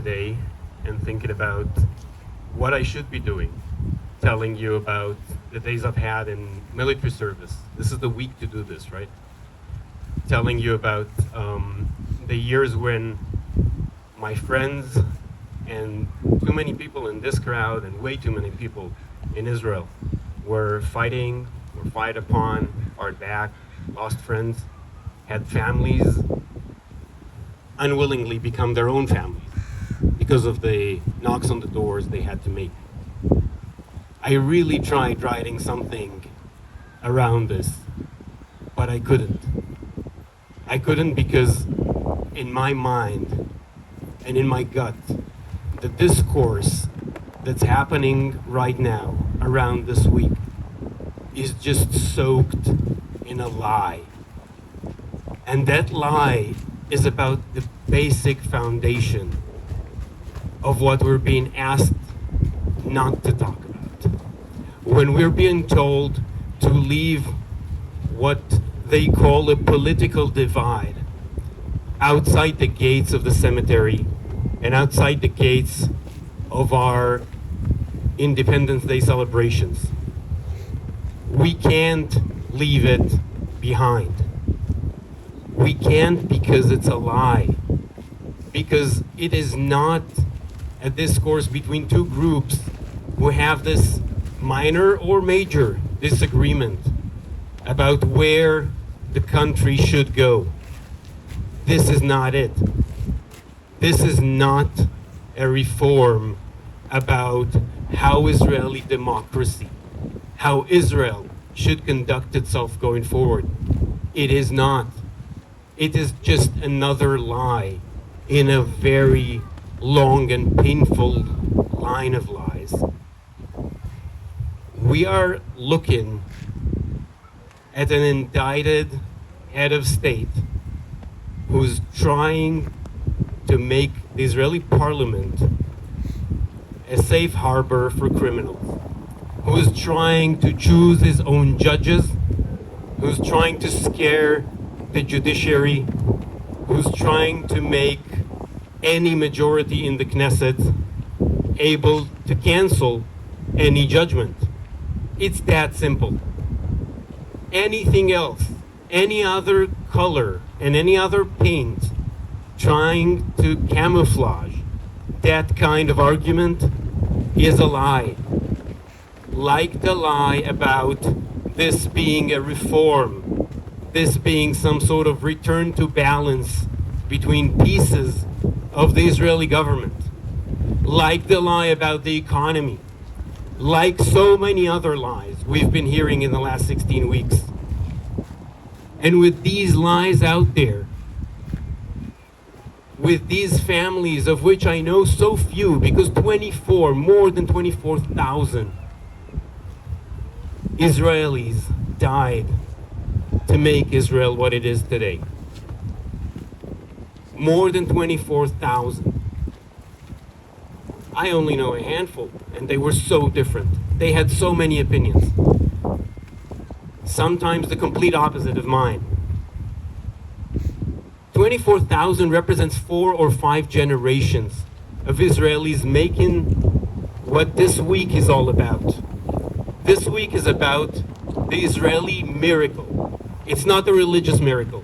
today and thinking about what I should be doing, telling you about the days I've had in military service. This is the week to do this, right? Telling you about the years when my friends and too many people in this crowd and way too many people in Israel were fighting, were fight upon, our back, lost friends, had families, unwillingly become their own families because of the knocks on the doors they had to make. I really tried writing something around this, but I couldn't. I couldn't because in my mind and in my gut, the discourse that's happening right now around this week is just soaked in a lie. And that lie is about the basic foundation of what we're being asked not to talk about. When we're being told to leave what they call a political divide outside the gates of the cemetery and outside the gates of our Independence Day celebrations. We can't leave it behind. We can't because it's a lie. Because it is not a discourse between two groups who have this minor or major disagreement about where the country should go. This is not it. This is not a reform about how Israeli democracy, how Israel should conduct itself going forward. It is not. It is just another lie in a very long and painful line of lies. We are looking at an indicted head of state who's trying to make the Israeli parliament a safe harbor for criminals, who's trying to choose his own judges, who's trying to scare the judiciary, who's trying to make any majority in the Knesset able to cancel any judgment. It's that simple. Anything else, any other color and any other paint trying to camouflage that kind of argument is a lie. Like the lie about this being a reform, this being some sort of return to balance between pieces of the Israeli government. Like the lie about the economy. Like so many other lies we've been hearing in the last 16 weeks. And with these lies out there, with these families of which I know so few, because more than 24,000 Israelis died to make Israel what it is today. More than 24,000. I only know a handful, and they were so different. They had so many opinions. Sometimes the complete opposite of mine. 24,000 represents 4 or 5 generations of Israelis making what this week is all about. This week is about the Israeli miracle. It's not a religious miracle.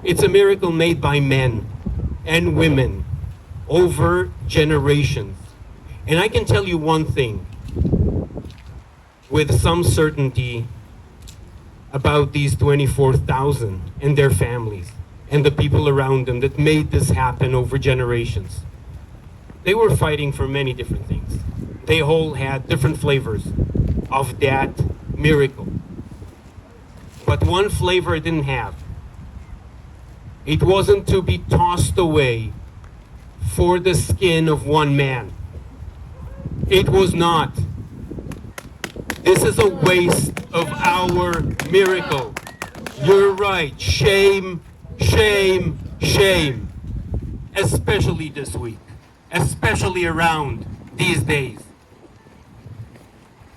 It's a miracle made by men and women over generations. And I can tell you one thing with some certainty about these 24,000 and their families and the people around them that made this happen over generations. They were fighting for many different things. They all had different flavors of that miracle. But one flavor it didn't have. It wasn't to be tossed away for the skin of one man. It was not. This is a waste of our miracle. You're right. Shame, shame, shame. Especially this week. Especially around these days.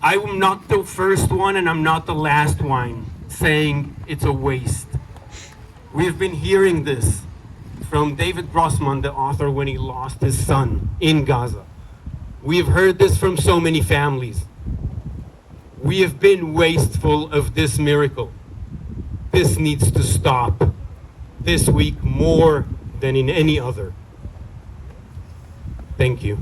I'm not the first one and I'm not the last one saying it's a waste. We've been hearing this from David Grossman, the author, when he lost his son in Gaza. We've heard this from so many families. We have been wasteful of this miracle. This needs to stop this week more than in any other. Thank you.